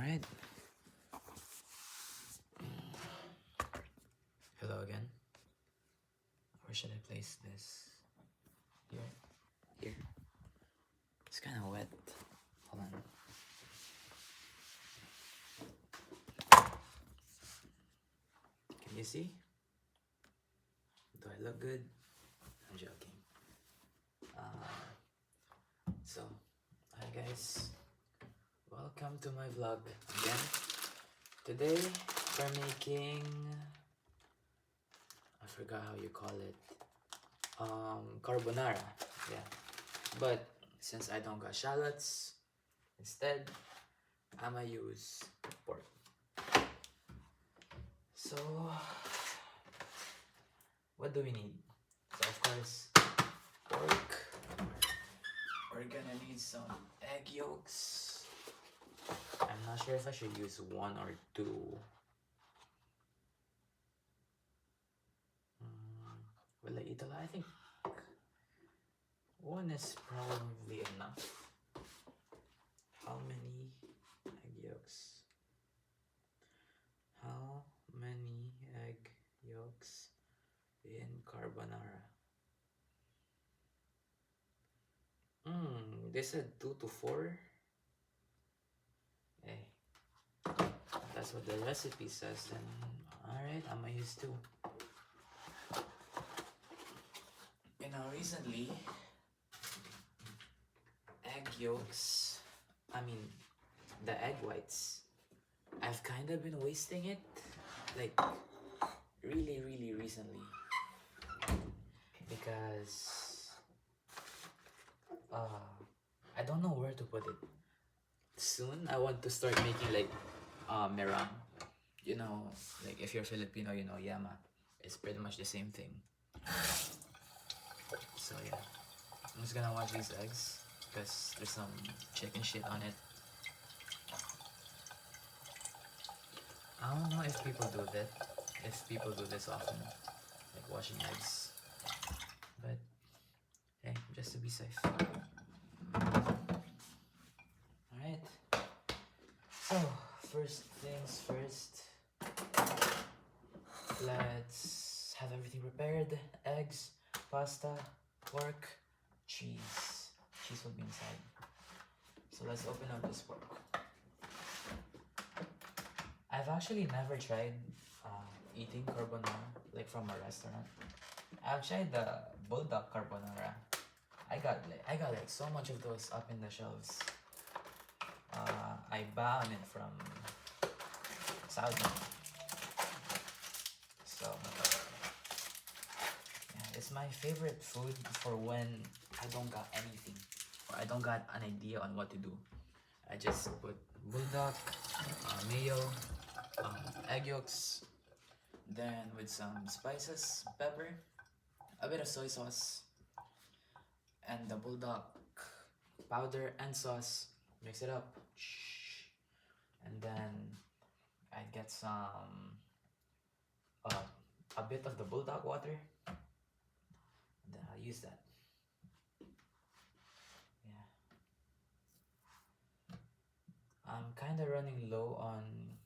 Alright. Hello again. Where should I place this? Here? Here. It's kind of wet. Hold on. Can you see? Do I look good? I'm joking. Hi guys. Welcome to my vlog again. Today we're making, I forgot how you call it, carbonara. Yeah, but since I don't got shallots, instead I'ma use pork. So what do we need? So of course, pork. We're gonna need some egg yolks. I'm not sure if I should use one or two. Will I eat a lot? I think one is probably enough. How many egg yolks? How many egg yolks in carbonara? They said 2 to 4. Hey, that's what the recipe says then. Alright, I'ma use 2. You know, recently, egg yolks, the egg whites, I've kind of been wasting it, like, really recently, because I don't know where to put it. Soon, I want to start making, like, meringue. You know, like, if you're Filipino, you know, yama. It's pretty much the same thing. So, yeah. I'm just gonna wash these eggs, because there's some chicken shit on it. I don't know if people do that, if people do this often, like washing eggs. But, hey, just to be safe. Alright. So, first things first. Let's have everything prepared. Eggs, pasta, pork, cheese. Cheese will be inside. So let's open up this pork. I've actually never tried eating carbonara, like from a restaurant. I've tried the bulldog carbonara. I got like so much of those up in the shelves. I bought it from Saudi. So yeah, it's my favorite food for when I don't got anything or I don't got an idea on what to do. I just put bulldog, mayo, egg yolks, then with some spices, pepper, a bit of soy sauce, and the bulldog powder and sauce. Mix it up, and then I get some a bit of the bulldog water, and then I'll use that. Yeah, I'm kind of running low on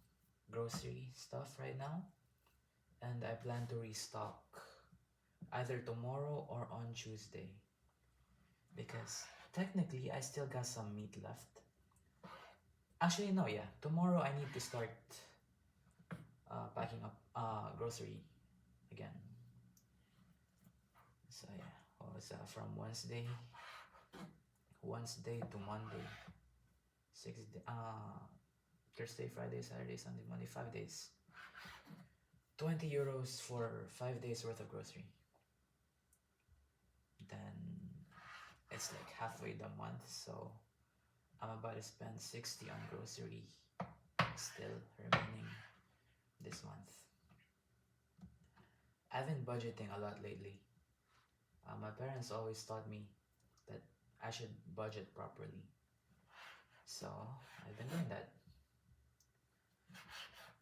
grocery stuff right now, and I plan to restock either tomorrow or on Tuesday, because technically I still got some meat left. Actually, no, yeah, tomorrow I need to start packing up grocery again. So yeah, what was that, from Wednesday to Monday, Thursday, Friday, Saturday, Sunday, Monday, 5 days, 20 euros for 5 days worth of grocery. Then it's like halfway the month, so I'm about to spend 60 on grocery still remaining this month. I've been budgeting a lot lately. My parents always taught me that I should budget properly, so I've been doing that.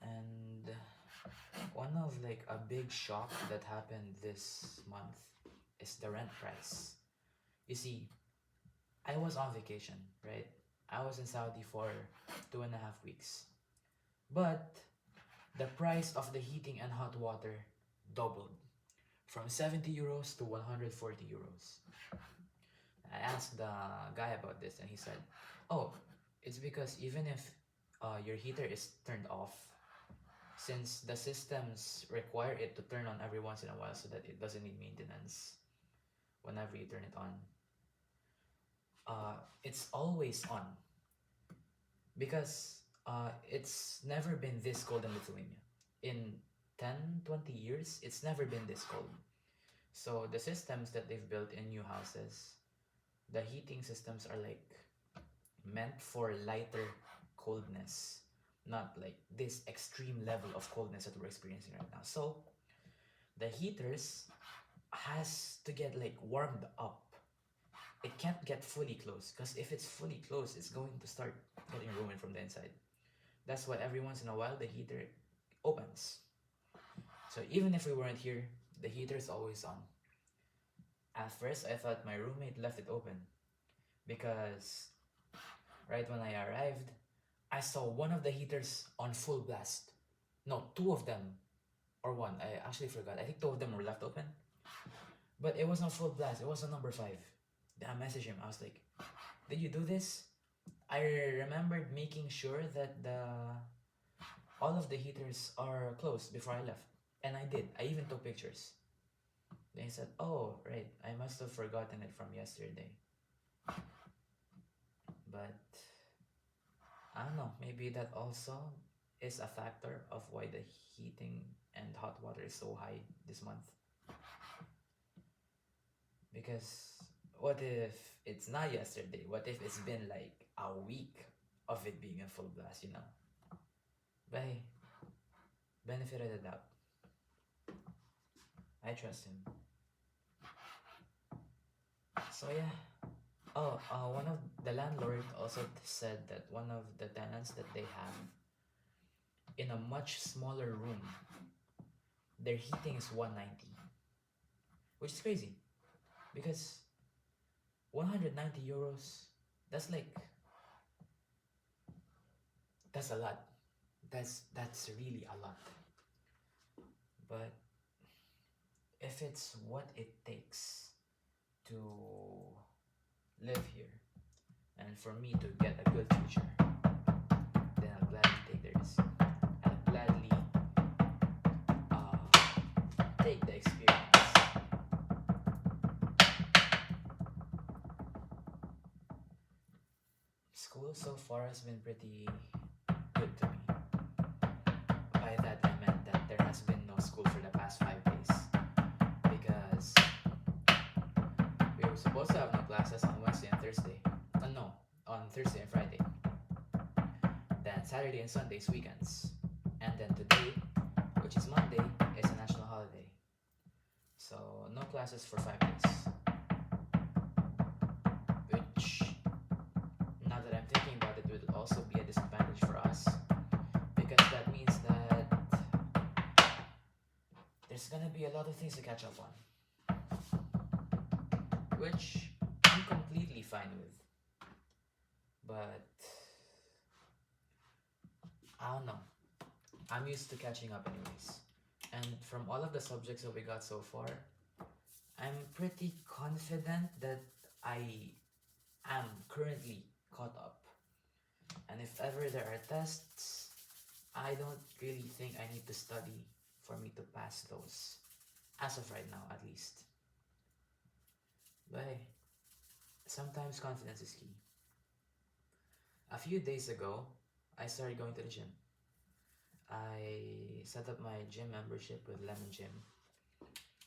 And one of like a big shock that happened this month is the rent price. You see, I was on vacation, right? I was in Saudi for 2.5 weeks. But the price of the heating and hot water doubled from 70 euros to 140 euros. I asked the guy about this and he said, oh, it's because even if your heater is turned off, since the systems require it to turn on every once in a while so that it doesn't need maintenance whenever you turn it on, it's always on because it's never been this cold in Lithuania. In 10, 20 years, it's never been this cold. So the systems that they've built in new houses, the heating systems are like meant for lighter coldness, not like this extreme level of coldness that we're experiencing right now. So the heaters has to get like warmed up. It can't get fully closed because if it's fully closed, it's going to start getting ruined from the inside. That's why every once in a while the heater opens. So even if we weren't here, the heater is always on. At first, I thought my roommate left it open because right when I arrived, I saw one of the heaters on full blast. No, two of them, or one. I actually forgot. I think two of them were left open, but it was on full blast. It was on number 5. Then I messaged him. I was like, "Did you do this?" I remembered making sure that all of the heaters are closed before I left, and I did. I even took pictures. Then he said, "Oh, right. I must have forgotten it from yesterday." But I don't know. Maybe that also is a factor of why the heating and hot water is so high this month. Because what if it's not yesterday? What if it's been like a week of it being in full blast, you know? But hey, benefit of the doubt. I trust him. So yeah. Oh, one of the landlord also said that one of the tenants that they have in a much smaller room, their heating is 190, which is crazy because 190 euros, that's like, that's a lot. That's really a lot. But if it's what it takes to live here and for me to get a good future, then I'll gladly take the risk. I'll gladly take the experience. School so far has been pretty good to me. By that I meant that there has been no school for the past 5 days because we were supposed to have no classes on Wednesday and Thursday. No, on Thursday and Friday. Then Saturday and Sunday is weekends. And then today, which is Monday, is a national holiday. So no classes for 5 days. Which, now that I'm thinking about it, will also be a disadvantage for us. Because that means that there's gonna be a lot of things to catch up on. Which I'm completely fine with. But I don't know. I'm used to catching up anyways. And from all of the subjects that we got so far, I'm pretty confident that I am currently caught up. And if ever there are tests, I don't really think I need to study for me to pass those. As of right now, at least. But hey, sometimes confidence is key. A few days ago, I started going to the gym. I set up my gym membership with Lemon Gym,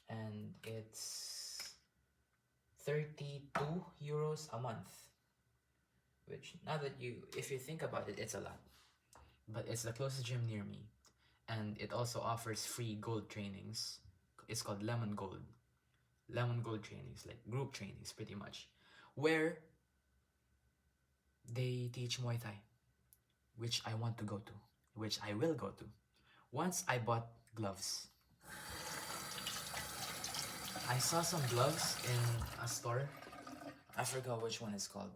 and it's 32 euros a month. Which, now that if you think about it, it's a lot. But it's the closest gym near me, and it also offers free gold trainings. It's called Lemon Gold. Lemon Gold trainings, like group trainings pretty much, where they teach Muay Thai, which I want to go to, which I will go to, once I bought gloves. I saw some gloves in a store. I forgot which one it's called.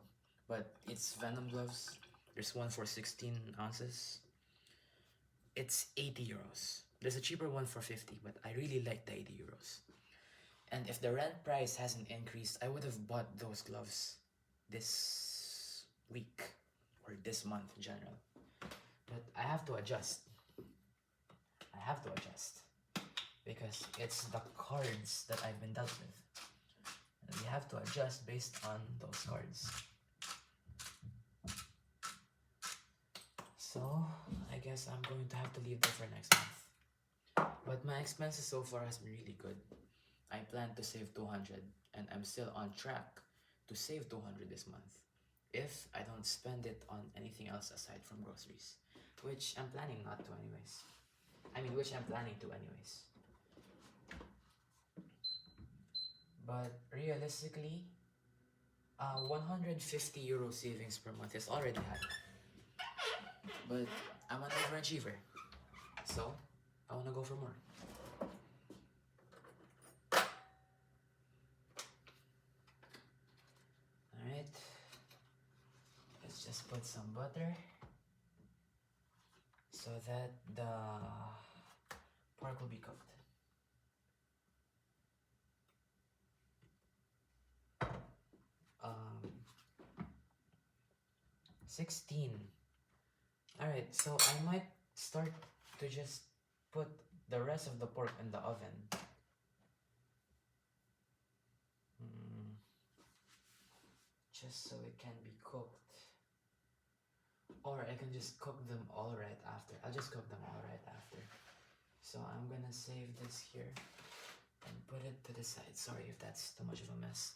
but it's Venom gloves. There's one for 16 ounces. It's 80 euros. There's a cheaper one for 50, but I really like the 80 euros. And if the rent price hasn't increased, I would have bought those gloves this week or this month in general. But I have to adjust. I have to adjust because it's the cards that I've been dealt with. And we have to adjust based on those cards. So I guess I'm going to have to leave that for next month. But my expenses so far has been really good. I plan to save 200 and I'm still on track to save 200 this month if I don't spend it on anything else aside from groceries, which I'm planning not to anyways. Which I'm planning to anyways. But realistically, 150 euro savings per month is already high. But I'm an overachiever, so I want to go for more. Alright, let's just put some butter so that the pork will be cooked. 16. Alright, so I might start to just put the rest of the pork in the oven. Just so it can be cooked. Or I can just cook them all right after. I'll just cook them all right after. So I'm gonna save this here and put it to the side. Sorry if that's too much of a mess.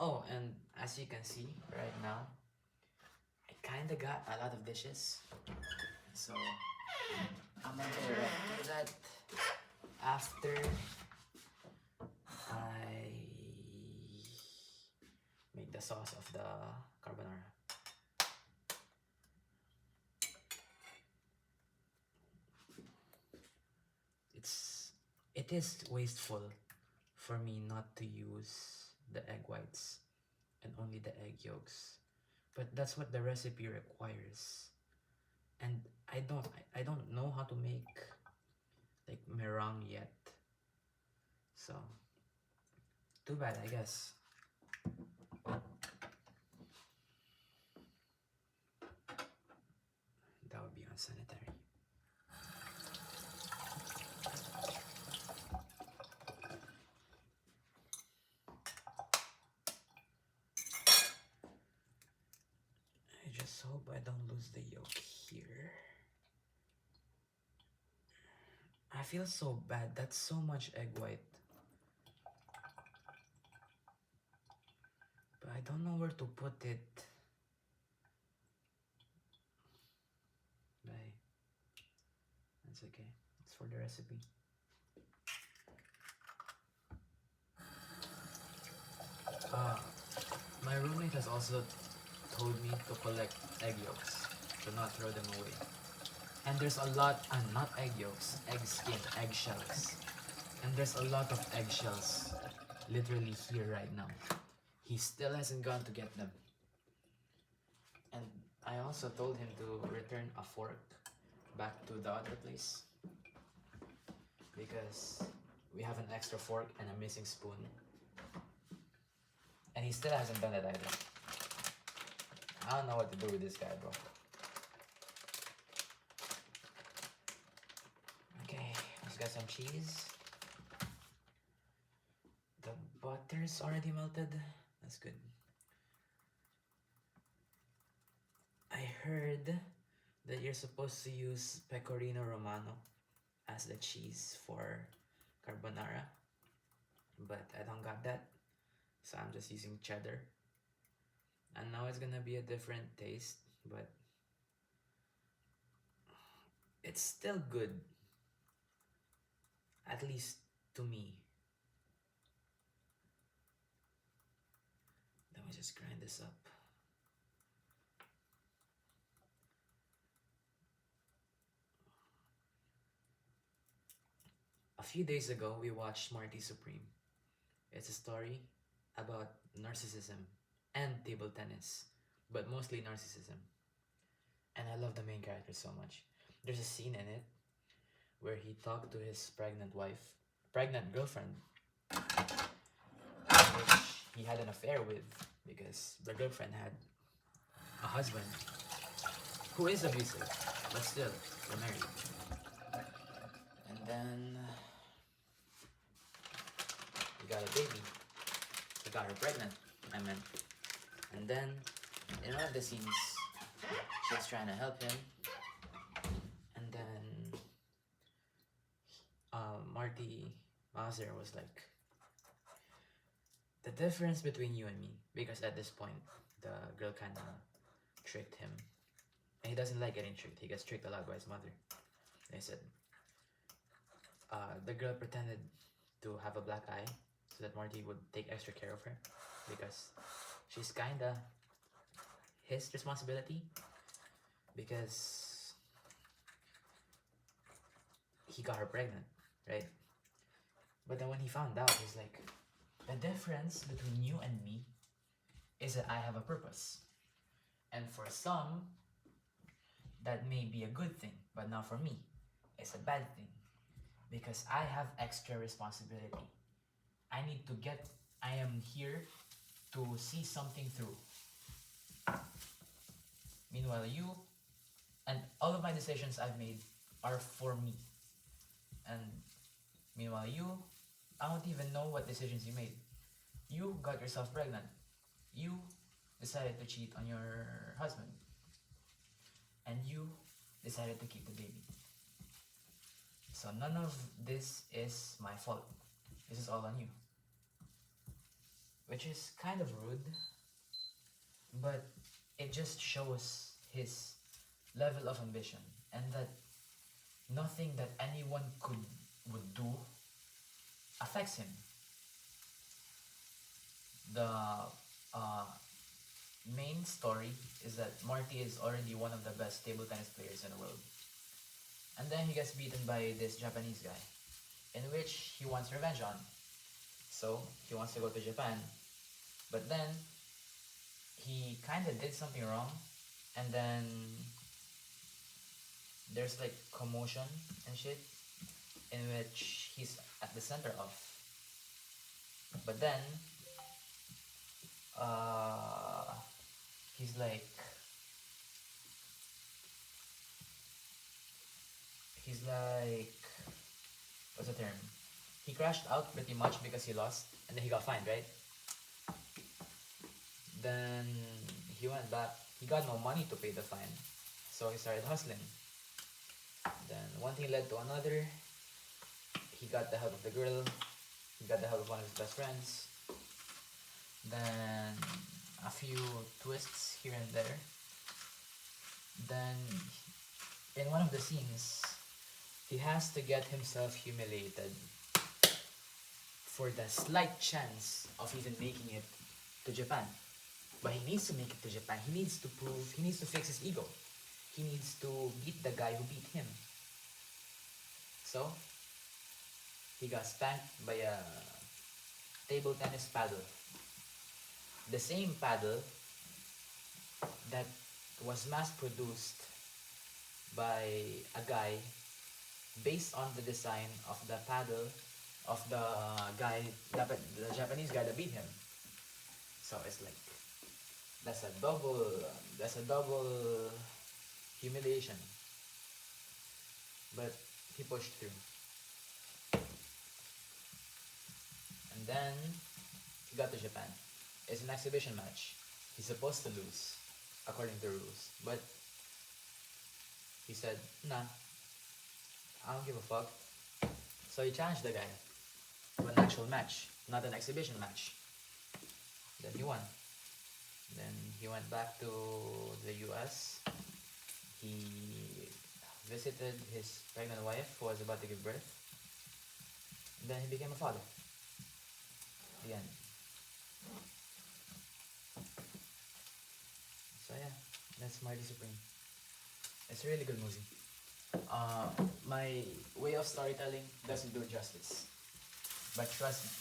Oh, and as you can see right now, I kinda got a lot of dishes. So I'm gonna go right to that after I make the sauce of the carbonara. It is wasteful for me not to use the egg whites and only the egg yolks, but that's what the recipe requires, and I don't know how to make like meringue yet, so too bad, I guess. That would be unsanitary. I just hope I don't lose the yolk here. I feel so bad. That's so much egg white. But I don't know where to put it. Bye. That's okay. It's for the recipe. My roommate has also told me to collect egg yolks, to not throw them away. And there's a lot, not egg yolks, egg skin, eggshells. And there's a lot of eggshells literally here right now. He still hasn't gone to get them. And I also told him to return a fork back to the other place because we have an extra fork and a missing spoon. And he still hasn't done it either. I don't know what to do with this guy, bro. Okay, let's get some cheese. The butter's already melted. That's good. I heard that you're supposed to use Pecorino Romano as the cheese for carbonara, but I don't got that, so I'm just using cheddar. And now it's gonna be a different taste, but it's still good, at least to me. Let me just grind this up. A few days ago, we watched Marty Supreme. It's a story about narcissism and table tennis. but mostly narcissism. And I love the main character so much. There's a scene in it where he talked to his pregnant girlfriend, which he had an affair with because the girlfriend had a husband who is abusive, but still, they're married. And then he got a baby. He got her pregnant, I meant. And then in one of the scenes, she's trying to help him. And then Marty Mazur was like, the difference between you and me, because at this point, the girl kind of tricked him. And he doesn't like getting tricked. He gets tricked a lot by his mother. They said, the girl pretended to have a black eye so that Marty would take extra care of her because she's kinda his responsibility because he got her pregnant, right? But then when he found out, he's like, the difference between you and me is that I have a purpose. And for some, that may be a good thing, but not for me. It's a bad thing because I have extra responsibility. I am here to see something through. Meanwhile, you and all of my decisions I've made are for me. And meanwhile, I don't even know what decisions you made. You got yourself pregnant. You decided to cheat on your husband. And you decided to keep the baby. So none of this is my fault. This is all on you. Which is kind of rude, but it just shows his level of ambition and that nothing that anyone would do affects him. The main story is that Marty is already one of the best table tennis players in the world. And then he gets beaten by this Japanese guy, in which he wants revenge on. So he wants to go to Japan. But then he kind of did something wrong, and then there's like commotion and shit, in which he's at the center of. But then he's like what's the term? He crashed out pretty much because he lost, and then he got fined, right? Then he went back. He got no money to pay the fine, so he started hustling. Then one thing led to another. He got the help of the girl. He got the help of one of his best friends. Then a few twists here and there. Then in one of the scenes, he has to get himself humiliated for the slight chance of even making it to Japan. But he needs to make it to Japan. He needs to fix his ego. He needs to beat the guy who beat him. So, he got spanked by a table tennis paddle. The same paddle that was mass produced by a guy based on the design of the paddle of the Japanese guy that beat him. So it's like, that's a double humiliation. But he pushed through. And then he got to Japan. It's an exhibition match. He's supposed to lose, according to the rules. But he said, nah, I don't give a fuck. So he challenged the guy to an actual match, not an exhibition match. Then he won. Then he went back to the US. He visited his pregnant wife who was about to give birth. Then he became a father. The end. So yeah, that's Marty Supreme. It's a really good movie. My way of storytelling doesn't do it justice. But trust me,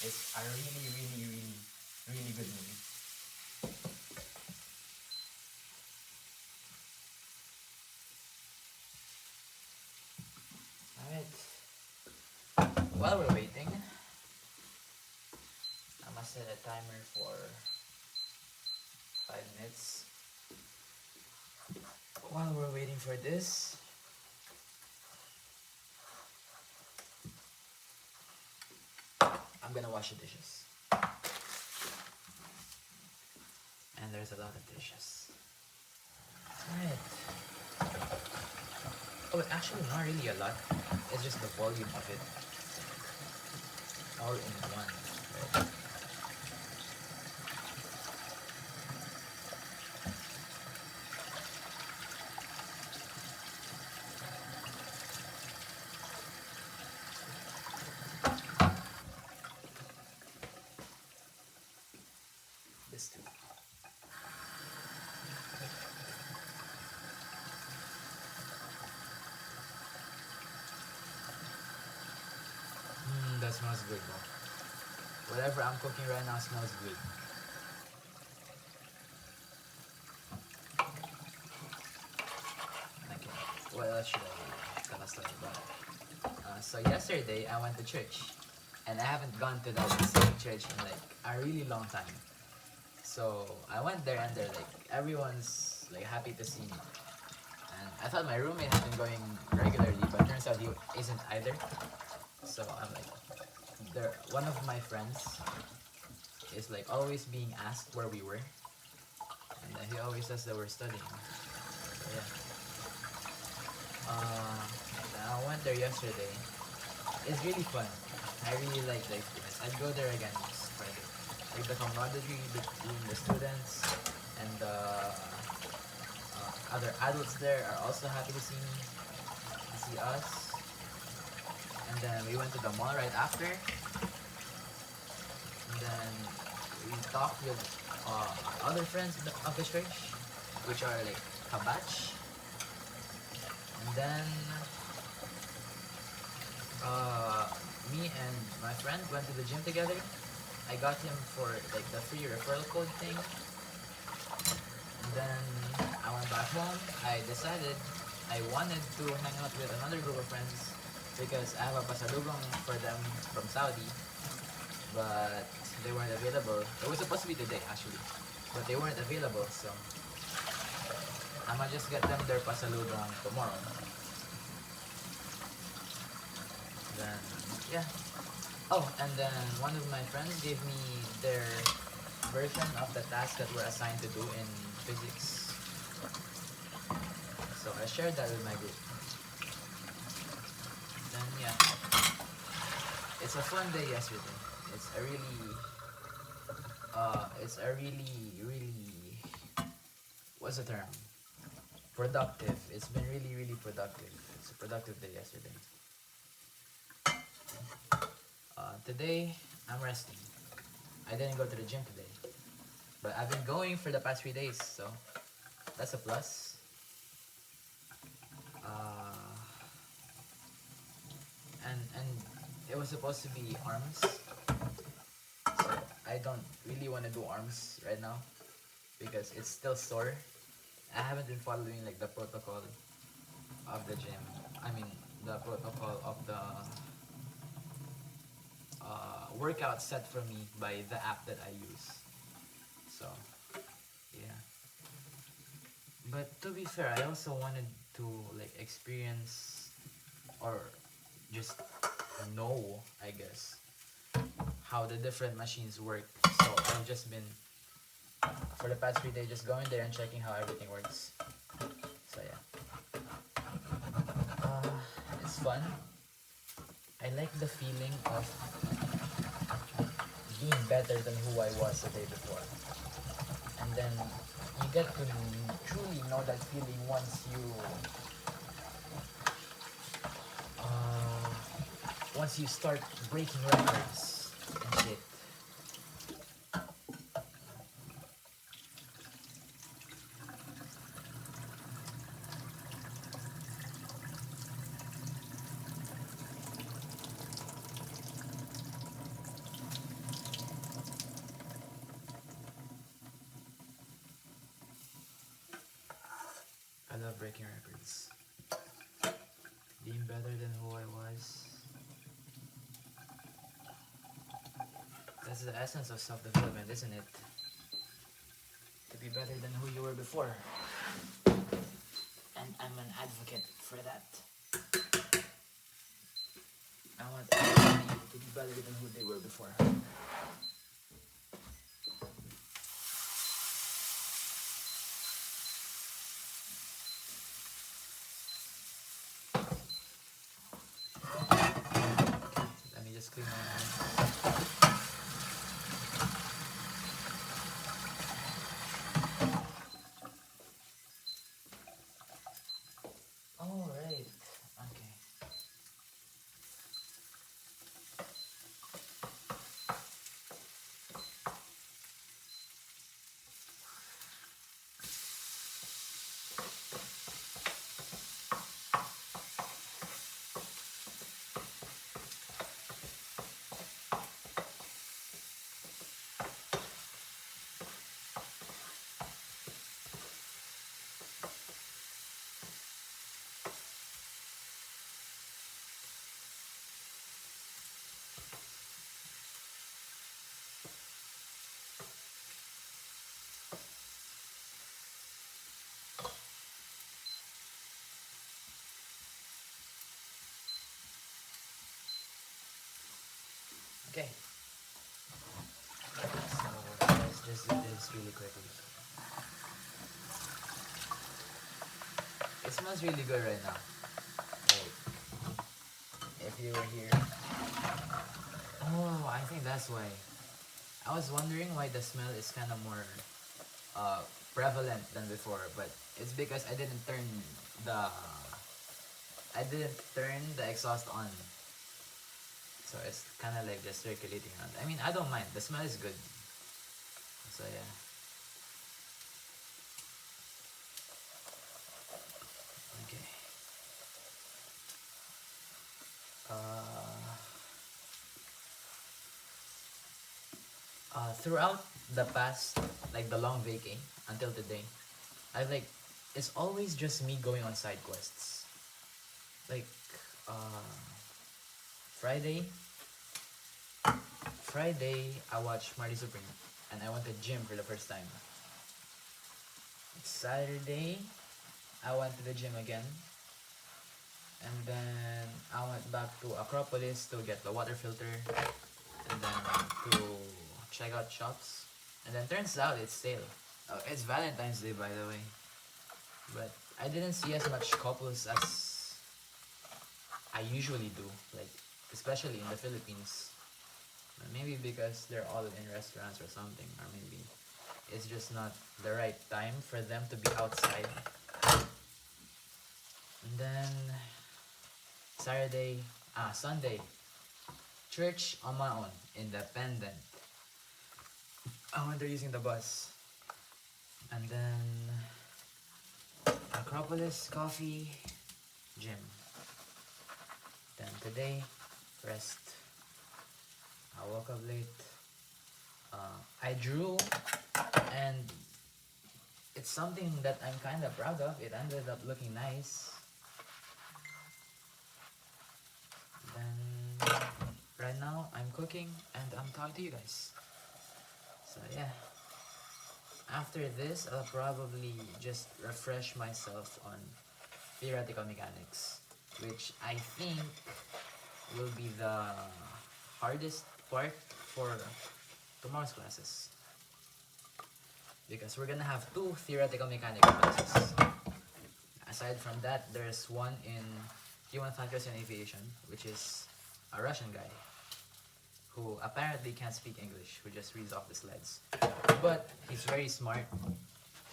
it's a really, really, really, really good movie. While we're waiting, I must set a timer for 5 minutes. While we're waiting for this, I'm gonna wash the dishes. And there's a lot of dishes. Alright. Oh, actually not really a lot. It's just the volume of it. All in one. Right? This too. That smells good, bro. Whatever I'm cooking right now smells good. Okay, what else should I tell a story about? So yesterday I went to church, and I haven't gone to that same church in like a really long time. So I went there, and they're like, everyone's like happy to see me. And I thought my roommate had been going regularly, but turns out he isn't either. So I'm like, one of my friends is like always being asked where we were, and he always says that we're studying. So yeah. I went there yesterday. It's really fun. I really like the experience. I'd go there again next Friday. Like the camaraderie between the students and the other adults there are also happy to see me, to see us. And then we went to the mall right after. And then we talked with other friends of the church, which are like Kabach. And then me and my friend went to the gym together. I got him for like the free referral code thing. And then I went back home. I decided I wanted to hang out with another group of friends because I have a pasalubong for them from Saudi, but they weren't available. It was supposed to be today actually, but they weren't available, so I'ma just get them their pasalubong tomorrow. Then yeah. Oh, and then one of my friends gave me their version of the task that we're assigned to do in physics. So I shared that with my group. Then yeah. It's a fun day yesterday. It's a really what's the term? Productive. It's been really productive. It's a productive day yesterday. Today I'm resting. I didn't go to the gym today, but I've been going for the past 3 days, so that's a plus. And it was supposed to be arms, so I don't really want to do arms right now because it's still sore. I haven't been following like the protocol of the gym. I mean the protocol of the workout set for me by the app that I use. So yeah. But to be fair, I also wanted to like experience or just know, I guess, how the different machines work. So I've just been for the past 3 days just going there and checking how everything works. So yeah. It's fun. I like the feeling of being better than who I was the day before. And then you get to truly know that feeling once you start breaking records and shit. I love breaking records. Being better than who I was. That's the essence of self-development, isn't it? To be better than who you were before. And I'm an advocate for that. I want everybody to be better than who they were before. Let me just clean my hands. Alright, okay. Okay. So let's just do this really quickly. It smells really good right now. Like, if you were here. Oh, I think that's why. I was wondering why the smell is kind of more prevalent than before, but it's because the I didn't turn the exhaust on. So it's kind of like just circulating around. I mean, I don't mind. The smell is good. So yeah. Okay. Throughout the past, like the long vacay until today, I like it's always just me going on side quests. Like uh, Friday, I watched Marty Supreme, and I went to gym for the first time. Saturday, I went to the gym again, and then I went back to Acropolis to get the water filter, and then to check out shops, and then turns out it's sale. Oh, it's Valentine's Day, by the way, but I didn't see as much couples as I usually do, like especially in the Philippines. Maybe because they're all in restaurants or something, or maybe it's just not the right time for them to be outside. And then Sunday, church on my own, independent. I went there using the bus. And then Acropolis, coffee, gym. Then today, rest. I woke up late. I drew, and it's something that I'm kind of proud of. It ended up looking nice. Then right now I'm cooking and I'm talking to you guys. So yeah. After this, I'll probably just refresh myself on theoretical mechanics, which I think will be the hardest part for tomorrow's classes. Because we're gonna have 2 theoretical mechanics classes. Aside from that, there's one in human factors in aviation, which is a Russian guy who apparently can't speak English, who just reads off the slides. But he's very smart.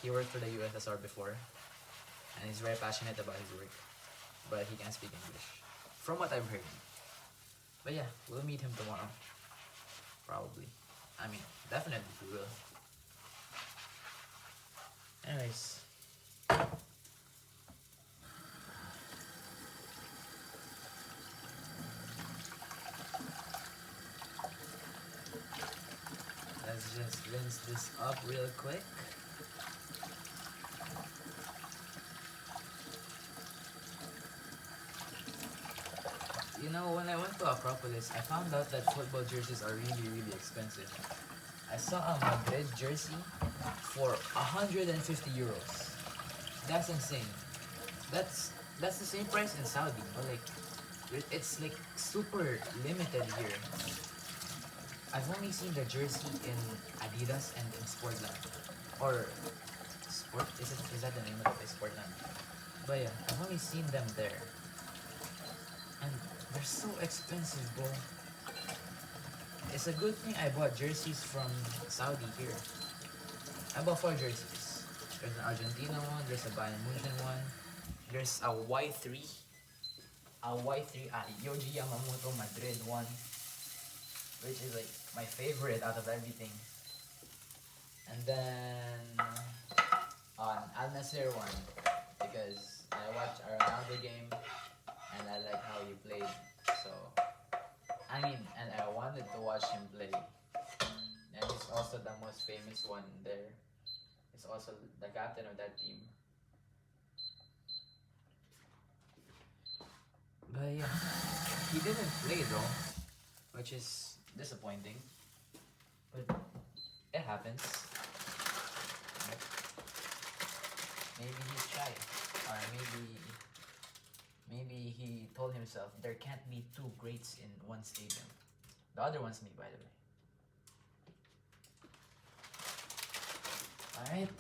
He worked for the USSR before, and he's very passionate about his work, but he can't speak English, from what I've heard. But yeah, we'll meet him tomorrow. Probably. I mean, definitely we will. Anyways. Let's just rinse this up real quick. You when I went to Acropolis, I found out that football jerseys are really, really expensive. I saw a Madrid jersey for 150 euros. That's insane. That's the same price in Saudi, but like it's like super limited here. I've only seen the jersey in Adidas and in Sportland, or Sport is that the name of it? Sportland. But yeah, I've only seen them there, and they're so expensive, bro. It's a good thing I bought jerseys from Saudi here. I bought 4 jerseys. There's an Argentina one, there's a Bayern Munich one, there's a Y3 Yoji Yamamoto Madrid one, which is like my favorite out of everything. And then an Al Nassr one, because I watched a Ronaldo game and I like how he played. So and I wanted to watch him play. And he's also the most famous one there. He's also the captain of that team. But yeah, he didn't play though, which is disappointing. But it happens. Maybe he's shy, or maybe he told himself there can't be 2 greats in one stadium. The other one's me, by the way. Alright.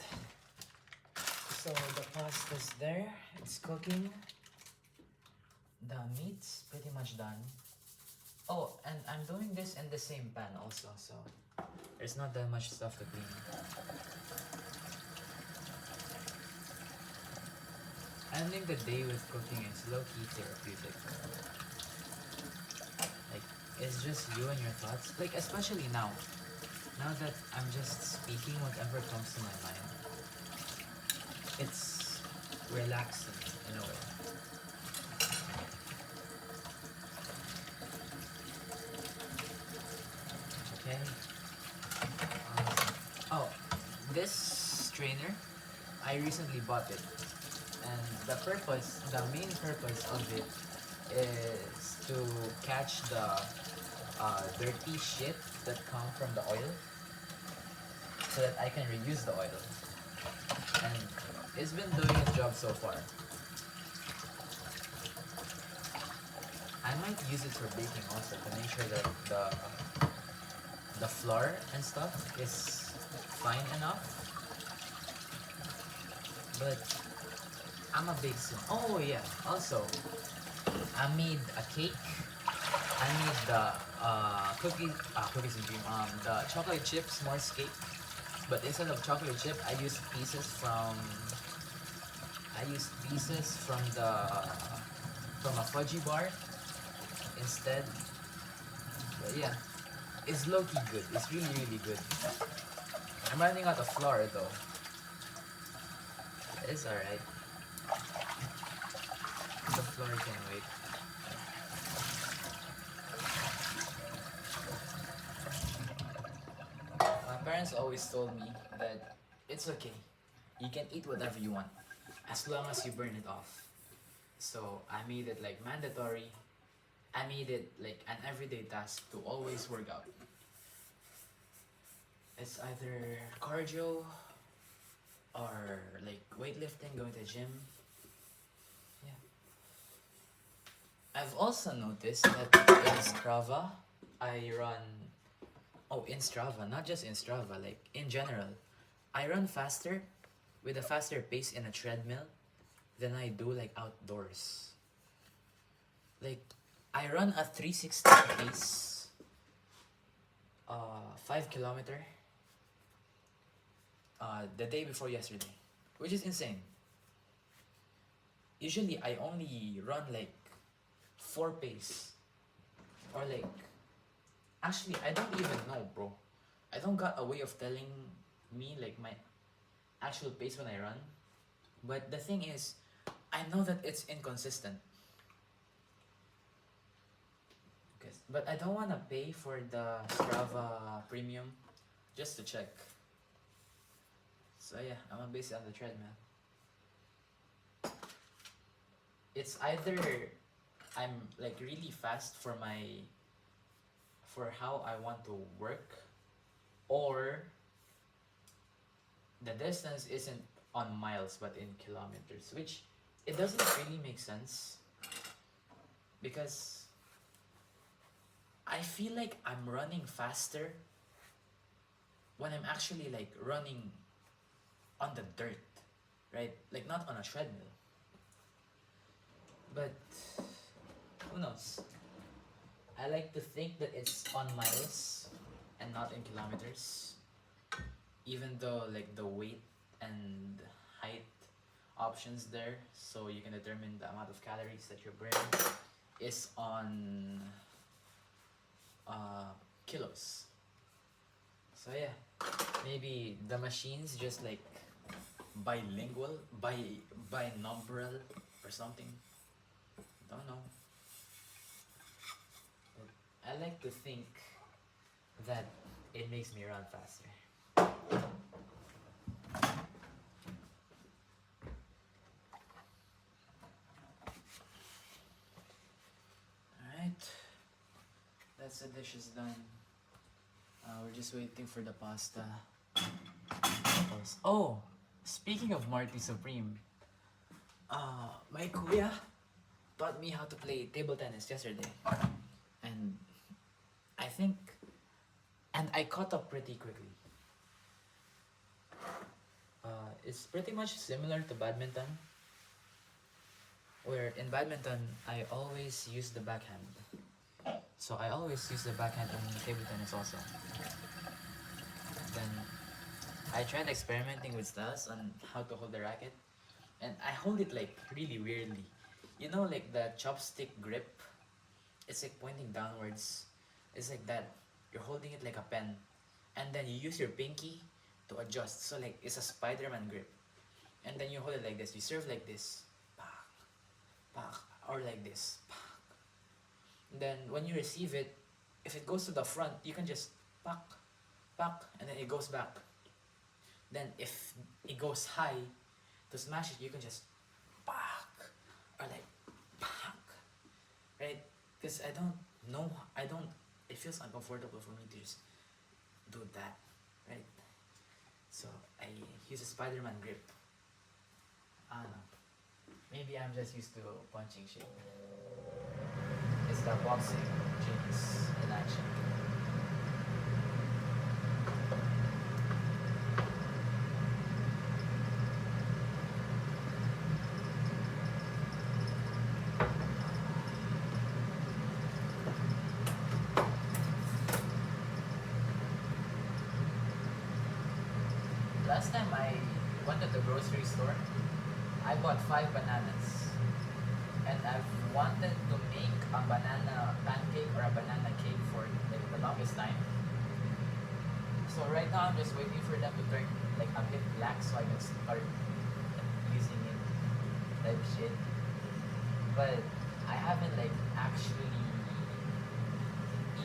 So the pasta's there. It's cooking. The meat's pretty much done. Oh, and I'm doing this in the same pan also, so there's not that much stuff to clean. Ending the day with cooking is low-key therapeutic. Like, it's just you and your thoughts. Like, especially now. Now that I'm just speaking whatever comes to my mind. It's relaxing in a way. Okay. Oh, this strainer, I recently bought it. And the main purpose of it is to catch the dirty shit that come from the oil, so that I can reuse the oil. And it's been doing its job so far. I might use it for baking also, to make sure that the flour and stuff is fine enough. But I'm a big sim. Oh yeah, also I made a cake. I made the cookies and cream, the chocolate chip s'mores cake. But instead of chocolate chip, I used pieces from from a fudgy bar instead. But yeah, it's low-key good. It's really, really good. I'm running out of flour though. It's alright. The floor can wait. My parents always told me that it's okay. You can eat whatever you want as long as you burn it off. So I made it like mandatory. I made it like an everyday task to always work out. It's either cardio or like weightlifting, going to the gym. I've also noticed that in Strava, I run. Oh, in Strava, not just in Strava, like in general, I run faster with a faster pace in a treadmill than I do like outdoors. Like, I run a 360 pace, 5 kilometer, the day before yesterday, which is insane. Usually, I only run like 4 pace, or like, actually I don't even know, bro. I don't got a way of telling me like my actual pace when I run. But the thing is, I know that it's inconsistent. But I don't want to pay for the Strava premium just to check. So yeah, I'm basically on the treadmill. It's either I'm like really fast for how I want to work, or the distance isn't on miles but in kilometers, which it doesn't really make sense because I feel like I'm running faster when I'm actually like running on the dirt, right? Like not on a treadmill. But who knows? I like to think that it's on miles and not in kilometers, even though like the weight and height options there, so you can determine the amount of calories that you're burning, is on kilos. So yeah, maybe the machine's just like bilingual, binumbral or something. Don't know. But I like to think that it makes me run faster. Alright, that's the dishes done. We're just waiting for the pasta. Oh, speaking of Marty Supreme, my kuya taught me how to play table tennis yesterday, and I think, and I caught up pretty quickly. It's pretty much similar to badminton, where in badminton I always use the backhand. So I always use the backhand in table tennis also. Then I tried experimenting with styles on how to hold the racket, and I hold it like really weirdly. You know, like the chopstick grip, it's like pointing downwards. It's like that. You're holding it like a pen, and then you use your pinky to adjust. So like it's a Spider-Man grip, and then you hold it like this. You serve like this, pak, pak, or like this, pak. Then when you receive it, if it goes to the front, you can just pak, pak, and then it goes back. Then if it goes high, to smash it, you can just pak, or like pak, right? Because I don't know, it feels uncomfortable for me to just do that, right? So I use a Spider-Man grip. I don't know. Maybe I'm just used to punching shit. It's the boxing genius in action. Last time I went to the grocery store, I bought 5 bananas. And I've wanted to make a banana pancake or a banana cake for like the longest time. So right now I'm just waiting for them to turn like a bit black so I can start using it type shit. But I haven't like actually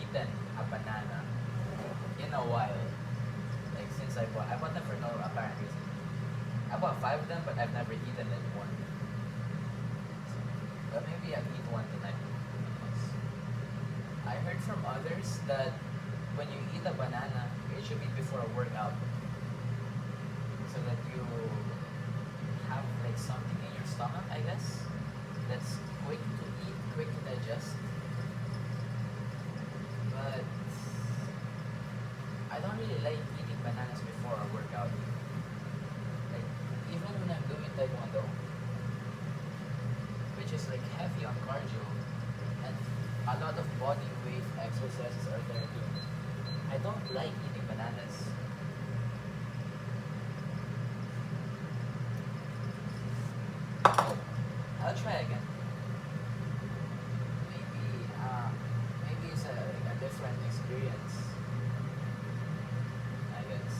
eaten a banana in a while. Like since I bought them for no apparent reason. I bought 5 of them, but I've never eaten any one. But maybe I'll eat one tonight. I heard from others that when you eat a banana, it should be before a workout, so that you have like something in your stomach, I guess, that's quick to eat, quick to digest. But I don't really like eating bananas before a workout. Like even when I'm doing Taekwondo, which is like heavy on cardio, and a lot of body weight exercises are there too. I don't like eating bananas. I'll try again. Maybe it's a different experience, I guess.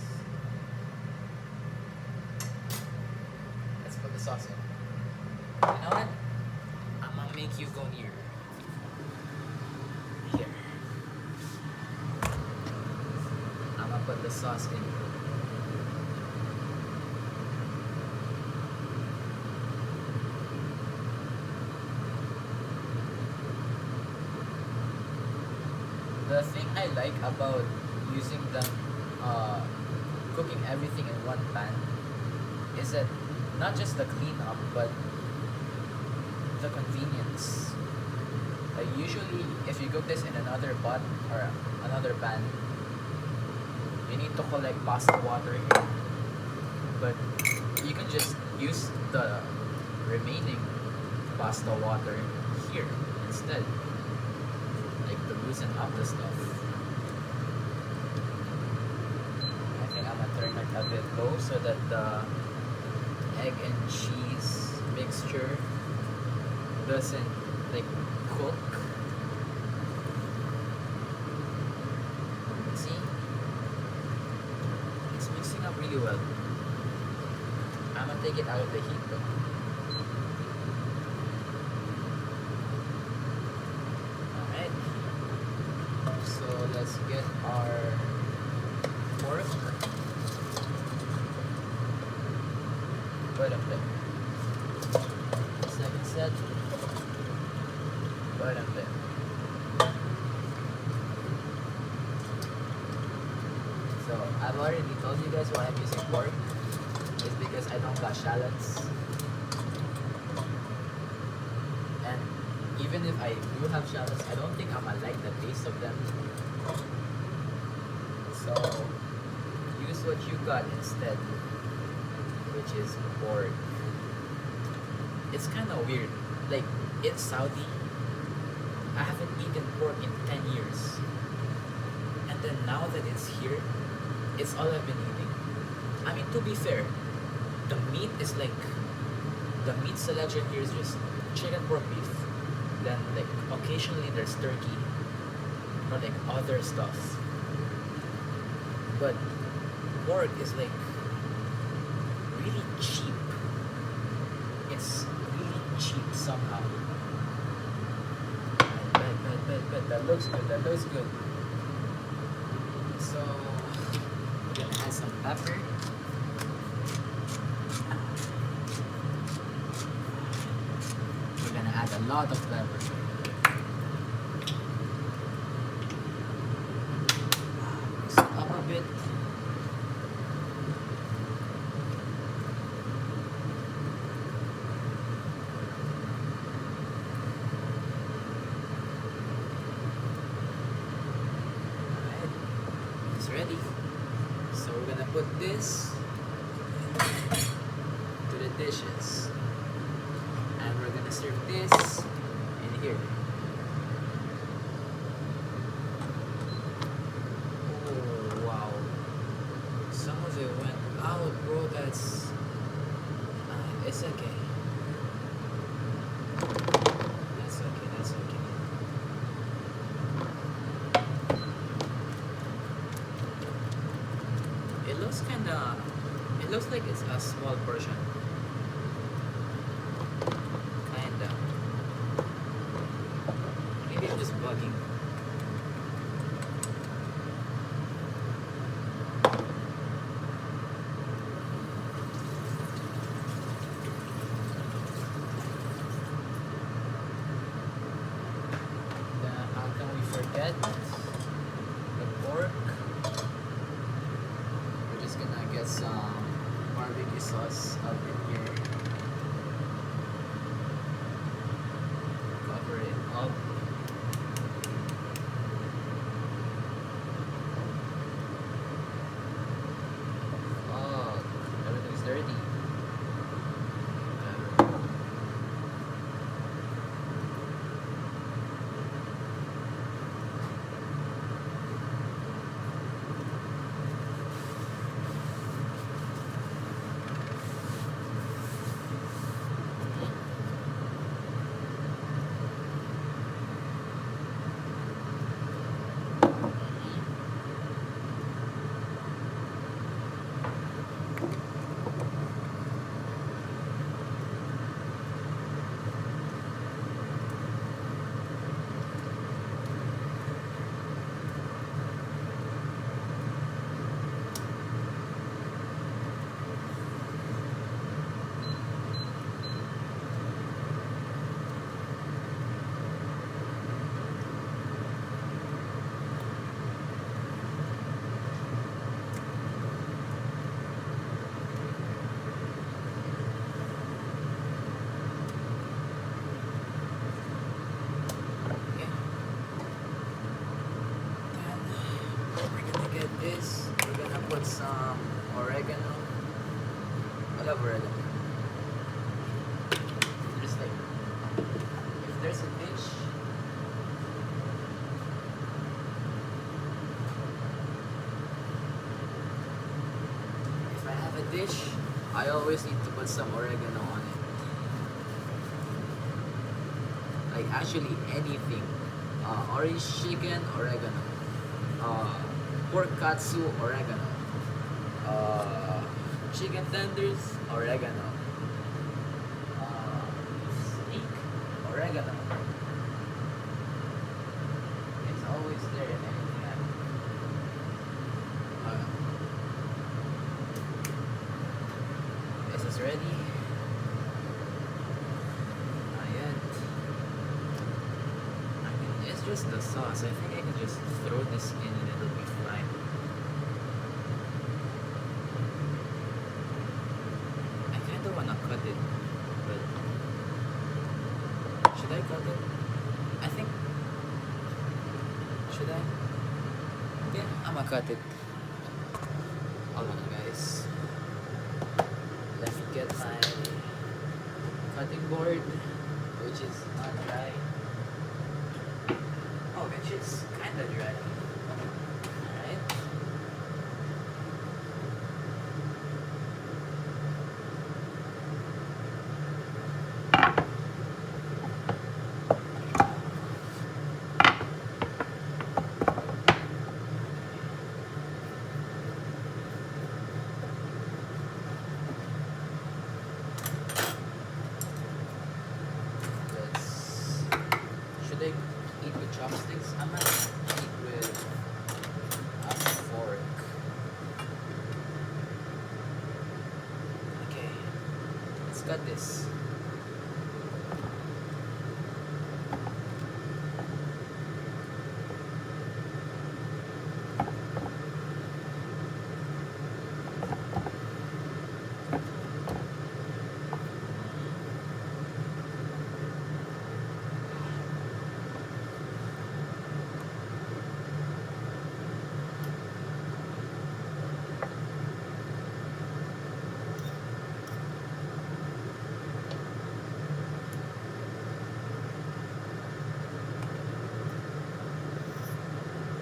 Let's put the sauce in. You know what? I'm gonna make you go near. Here. I'm gonna put the sauce in. The thing I like about using them, cooking everything in one pan, is that not just the cleanup, but the convenience. Like usually, if you cook this in another pot or another pan, you need to collect pasta water here. But you can just use the remaining pasta water here instead, like to loosen up the stuff. I think I'm gonna turn it a bit low so that the egg and cheese mixture doesn't like cook. See? It's mixing up really well. I'm gonna take it out of the heat though. Alright. So let's get our pork. Put up there. Second set. Put up there. So I've already told you guys why I'm using pork. It's because I don't got shallots. And even if I do have shallots, I don't think I'ma like the taste of them. So use what you got instead, which is pork. It's kinda weird. Like in Saudi, I haven't eaten pork in 10 years. And then now that it's here, it's all I've been eating. I mean, to be fair, the meat is like, the meat selection here is just chicken, pork, beef. Then like occasionally there's turkey or like other stuff. But pork is like really cheap. It's really cheap somehow. Bet. That looks good. That looks good. So we're gonna add some pepper. We're gonna add a lot of pepper. Mix it up a bit. Alright, it's ready. So we're gonna put this to the dishes. And we're gonna serve this in here. Oh wow. Some of it went out, bro. That's it's okay. That's okay, that's okay. It looks like it's a small portion. Kinda. Maybe I'm just bugging. Then how can we forget the pork? We're just gonna get some barbecue sauce up in here. Cover it up. Fuck, everything's dirty. some oregano. I love oregano. There's like, if there's a dish, if I have a dish, I always need to put some oregano on it. Like actually anything. Orange chicken, oregano. Pork katsu, oregano. Chicken tenders, oregano. Steak, oregano. It's always there in anything I do. This is ready. Not yet. I mean, it's just the sauce. I think I can just throw this in and it'll be fine. I kind of wanna cut it, but should I cut it? I think. Should I? Yeah, I'ma cut it. Hold on, guys. Let me get my cutting board, which is not dry. Oh, which is kinda dry. Alright. Should I eat with chopsticks? I might eat with a fork. Okay, let's cut this.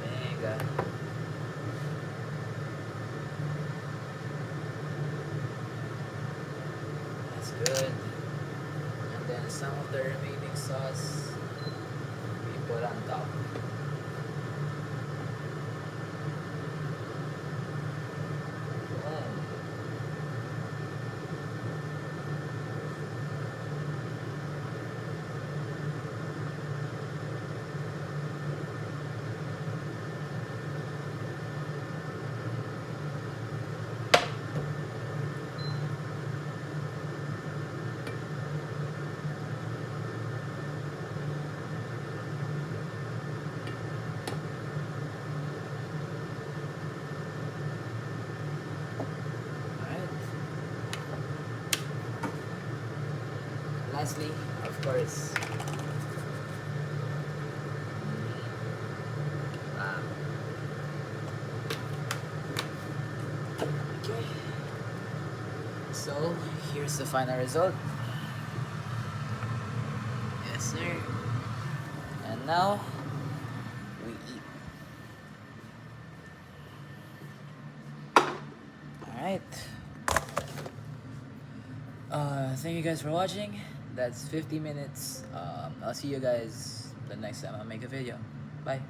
Venga. That's good. And then some of the remaining sauce we put on top. Boom. Alright. Lastly, of course, lamb. Okay. So here's the final result. Yes, sir. And now we eat. Alright. Thank you guys for watching. That's 50 minutes. I'll see you guys the next time I make a video. Bye.